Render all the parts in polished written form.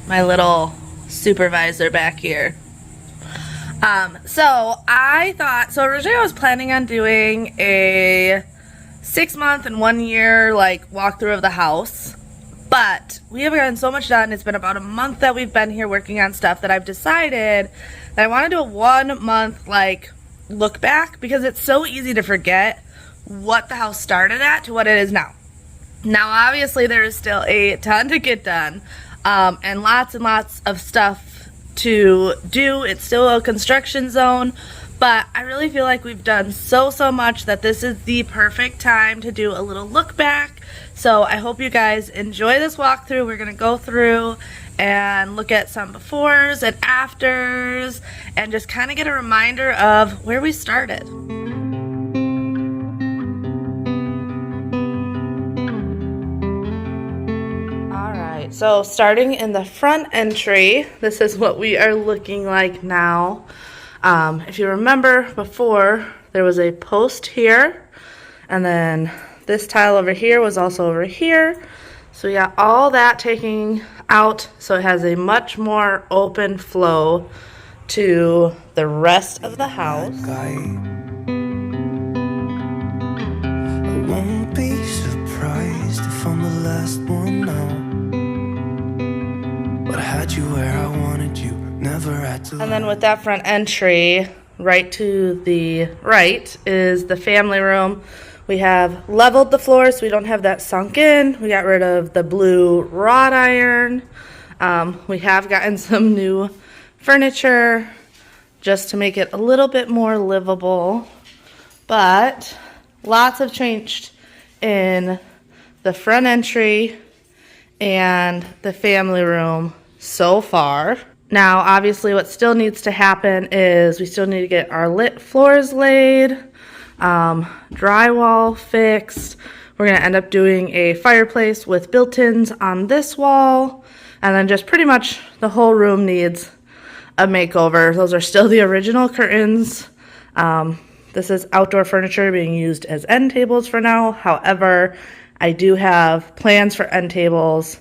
My little supervisor back here. So originally I was planning on doing a 6-month and 1 year like walkthrough of the house, but we have gotten so much done. It's been about a month that we've been here working on stuff that I've decided that I want to do a 1 month like look back, because it's so easy to forget what the house started at to what it is now. Now obviously there is still a ton to get done, and lots of stuff to do. It's still a construction zone, but I really feel like we've done so much that this is the perfect time to do a little look back. So I hope you guys enjoy this walkthrough. We're gonna go through and look at some befores and afters and just kind of get a reminder of where we started. So starting in the front entry, this is what we are looking like now. If you remember before, there was a post here, and then this tile over here was also over here. So we got all that taken out, so it has a much more open flow to the rest of the house. I won't be surprised if I'm the last one now. But I had you where I wanted you, never had to. And then with that front entry, right to the right is the family room. We have leveled the floor so we don't have that sunk in. We got rid of the blue wrought iron. We have gotten some new furniture just to make it a little bit more livable. But lots have changed in the front entry and the family room so far. Now obviously what still needs to happen is we still need to get our floors laid, drywall fixed. We're going to end up doing a fireplace with built-ins on this wall, and then just pretty much the whole room needs a makeover. Those are still the original curtains. This is outdoor furniture being used as end tables for now. However, I do have plans for end tables,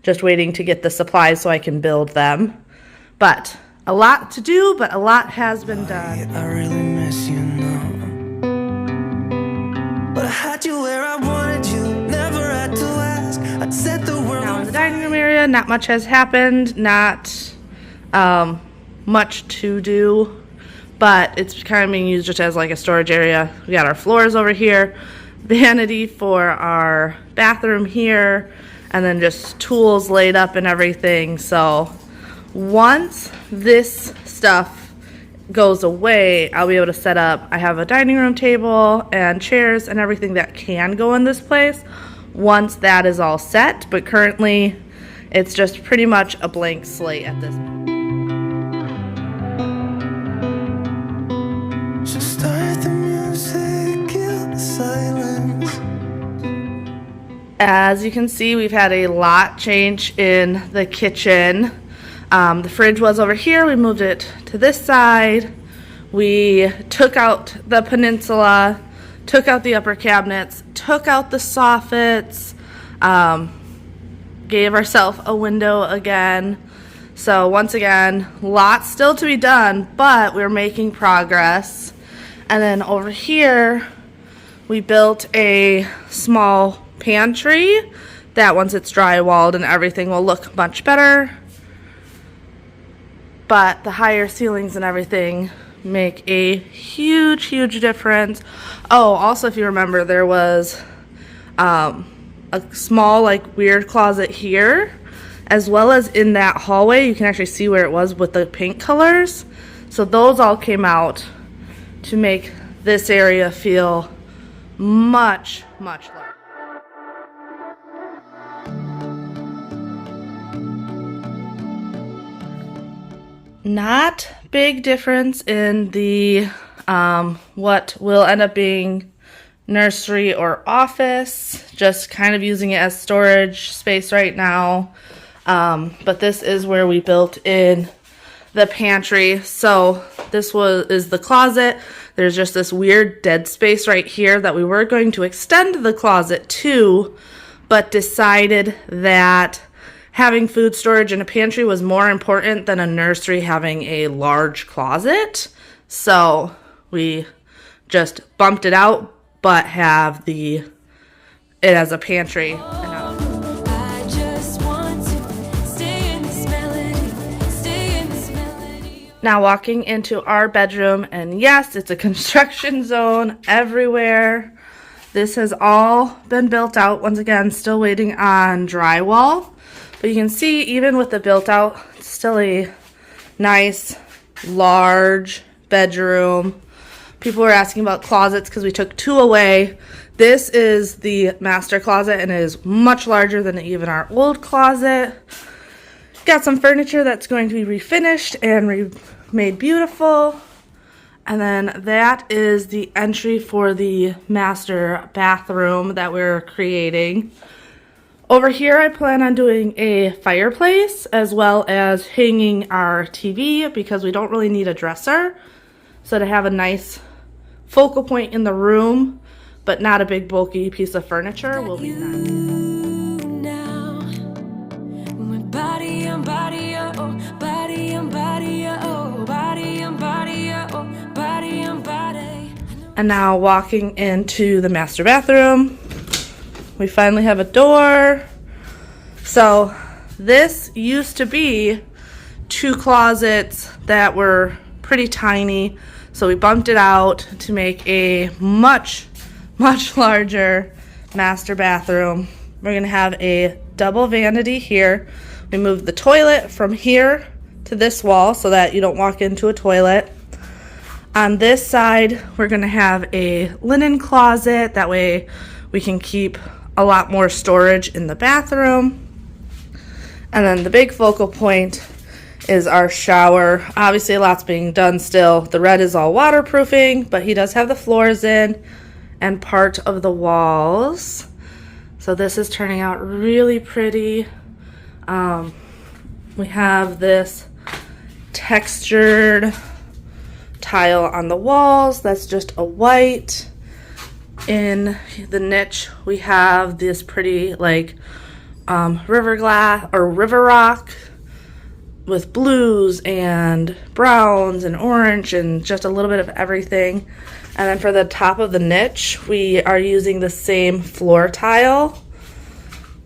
just waiting to get the supplies so I can build them. But a lot to do, but a lot has been done. I really miss you now. But I had you where I wanted you, never had to ask. I'd set the world. Now in the dining room area, not much has happened, not much to do, but it's kind of being used just as like a storage area. We got our floors over here, vanity for our bathroom here, and then just tools laid up and everything. So once this stuff goes away, I'll be able to set up. I have a dining room table and chairs and everything that can go in this place once that is all set, but currently it's just pretty much a blank slate at this point. So start the music, kill the silence. As you can see, we've had a lot change in the kitchen. The fridge was over here. We moved it to this side. We took out the peninsula, took out the upper cabinets, took out the soffits, gave ourselves a window again. So once again, lots still to be done, but we're making progress. And then over here, we built a small pantry that once it's drywalled and everything will look much better. But the higher ceilings and everything make a huge difference. Oh, also if you remember, there was a small like weird closet here, as well as in that hallway. You can actually see where it was with the paint colors. So those all came out to make this area feel much larger. Not big difference in the what will end up being nursery or office, just kind of using it as storage space right now. But this is where we built in the pantry. So this is the closet. There's just this weird dead space right here that we were going to extend the closet to, but decided that having food storage in a pantry was more important than a nursery having a large closet. So we just bumped it out, but have it as a pantry. Now walking into our bedroom, and yes, it's a construction zone everywhere. This has all been built out. Once again, still waiting on drywall. But you can see, even with the built out, it's still a nice, large bedroom. People were asking about closets because we took 2 away. This is the master closet, and it is much larger than even our old closet. Got some furniture that's going to be refinished and made beautiful. And then that is the entry for the master bathroom that we're creating. Over here, I plan on doing a fireplace as well as hanging our TV because we don't really need a dresser. So to have a nice focal point in the room, but not a big bulky piece of furniture, will be nice. And now walking into the master bathroom, we finally have a door. So this used to be 2 closets that were pretty tiny. So we bumped it out to make a much, much larger master bathroom. We're gonna have a double vanity here. We moved the toilet from here to this wall so that you don't walk into a toilet. On this side, we're gonna have a linen closet. That way we can keep a lot more storage in the bathroom. And then the big focal point is our shower. Obviously, a lot's being done still. The red is all waterproofing, but he does have the floors in and part of the walls. So this is turning out really pretty. We have this textured tile on the walls that's just a white. In the niche we have this pretty like river glass or river rock with blues and browns and orange and just a little bit of everything. And then for the top of the niche, we are using the same floor tile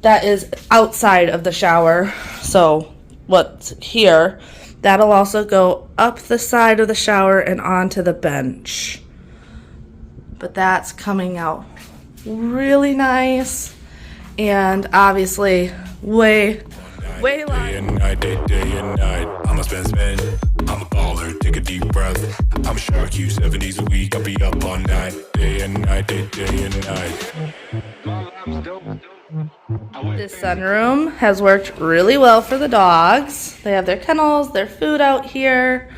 that is outside of the shower. So what's here, that'll also go up the side of the shower and onto the bench. But that's coming out really nice, and obviously way Day and night, day and night. I'ma spend. I'm a baller, take a deep breath. I'm a shark, you 7 days a week. I'll be up all night. Day and night, day and night. This sunroom has worked really well for the dogs. They have their kennels, their food out here.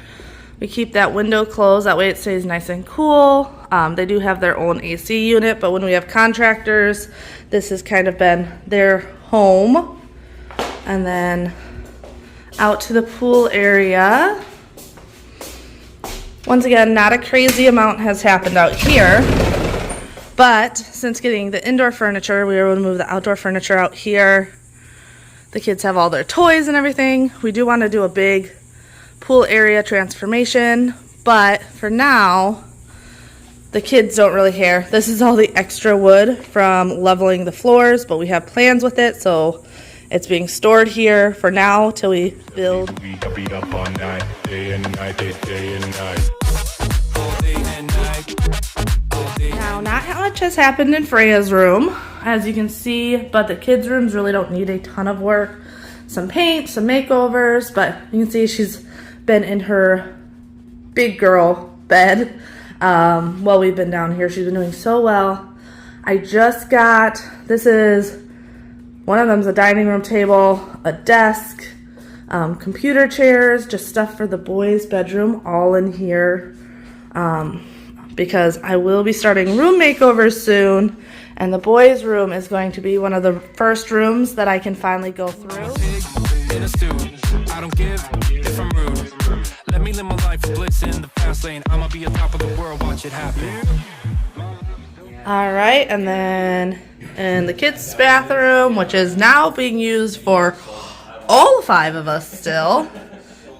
We keep that window closed, that way it stays nice and cool. They do have their own AC unit, but when we have contractors, this has kind of been their home. And then out to the pool area. Once again, not a crazy amount has happened out here, but since getting the indoor furniture, we were able to move the outdoor furniture out here. The kids have all their toys and everything. We do want to do a big pool area transformation, but for now, the kids don't really care. This is all the extra wood from leveling the floors, but we have plans with it, so it's being stored here for now till we build. I'll be up all night, day and night, day and night. Now, not how much has happened in Freya's room, as you can see, but the kids' rooms really don't need a ton of work. Some paint, some makeovers, but you can see she's been in her big girl bed while we've been down here. She's been doing so well. I just got, this is, one of them's a dining room table, a desk, computer chairs, just stuff for the boys' bedroom, all in here. Because I will be starting room makeovers soon, and the boys' room is going to be one of the first rooms that I can finally go through. I don't give if I'm rude. Let me live my life with bliss in the fast lane. I'ma be on top of the world, watch it happen. All right, and then in the kids' bathroom, which is now being used for all 5 of us still.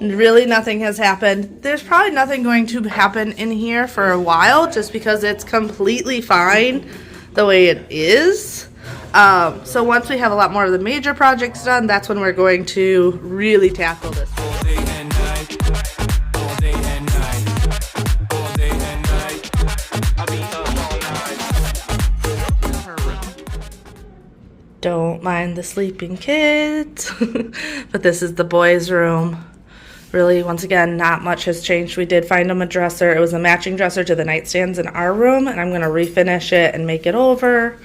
Really nothing has happened. There's probably nothing going to happen in here for a while just because it's completely fine the way it is. So once we have a lot more of the major projects done, that's when we're going to really tackle this. All day and night, all day and night, all day and night. I'll be up all night. Don't mind the sleeping kids. But this is the boys' room. Really, once again, not much has changed. We did find them a dresser. It was a matching dresser to the nightstands in our room, and I'm going to refinish it and make it over.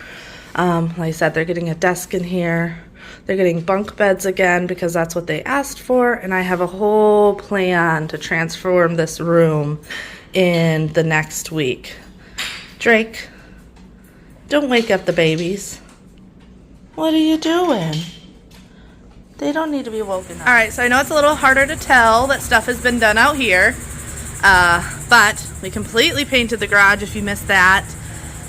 Like I said, they're getting a desk in here. They're getting bunk beds again because that's what they asked for, and I have a whole plan to transform this room in the next week. Drake, don't wake up the babies. What are you doing? They don't need to be woken up. Alright, so I know it's a little harder to tell that stuff has been done out here. But we completely painted the garage if you missed that.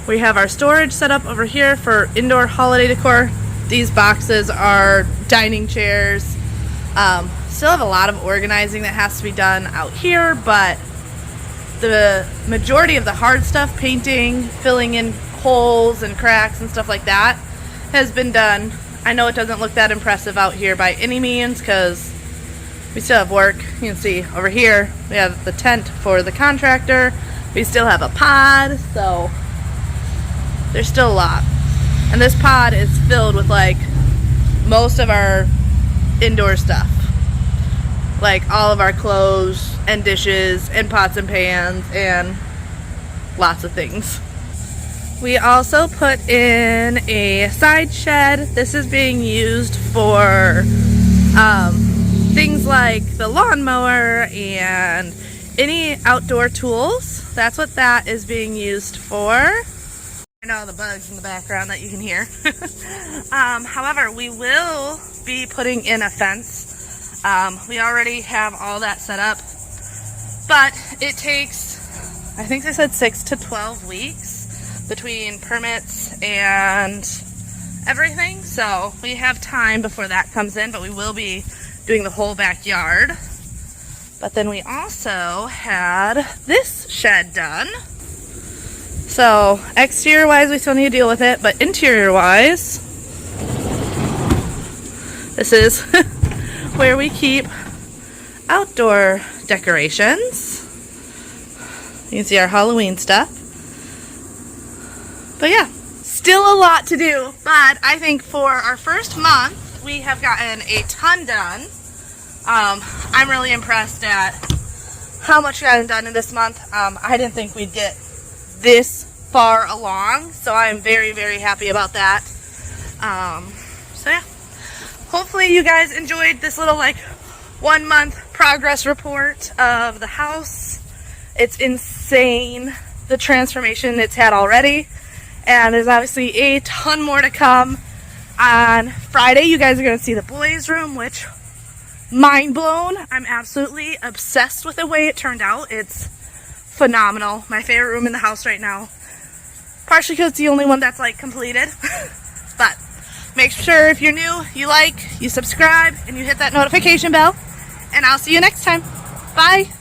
We have our storage set up over here for indoor holiday decor. These boxes are dining chairs. Still have a lot of organizing that has to be done out here, but the majority of the hard stuff, painting, filling in holes and cracks and stuff like that, has been done. I know it doesn't look that impressive out here by any means because we still have work. You can see over here we have the tent for the contractor. We still have a pod, so there's still a lot. And this pod is filled with like most of our indoor stuff. Like all of our clothes and dishes and pots and pans and lots of things. We also put in a side shed. This is being used for things like the lawnmower and any outdoor tools. That's what that is being used for. And all the bugs in the background that you can hear. However, we will be putting in a fence. We already have all that set up, but it takes, I think they said 6 to 12 weeks between permits and everything, so we have time before that comes in, but we will be doing the whole backyard. But then we also had this shed done. So exterior wise we still need to deal with it, but interior wise, this is where we keep outdoor decorations. You can see our Halloween stuff. But yeah, still a lot to do, but I think for our first month, we have gotten a ton done. I'm really impressed at how much got done in this month. I didn't think we'd get this far along, so I'm very, very happy about that. So yeah, hopefully you guys enjoyed this little like 1 month progress report of the house. It's insane, the transformation it's had already. And there's obviously a ton more to come. On Friday, you guys are going to see the boys' room, which, mind blown. I'm absolutely obsessed with the way it turned out. It's phenomenal. My favorite room in the house right now. Partially because it's the only one that's like completed. But make sure if you're new, you like, you subscribe, and you hit that notification bell. And I'll see you next time. Bye.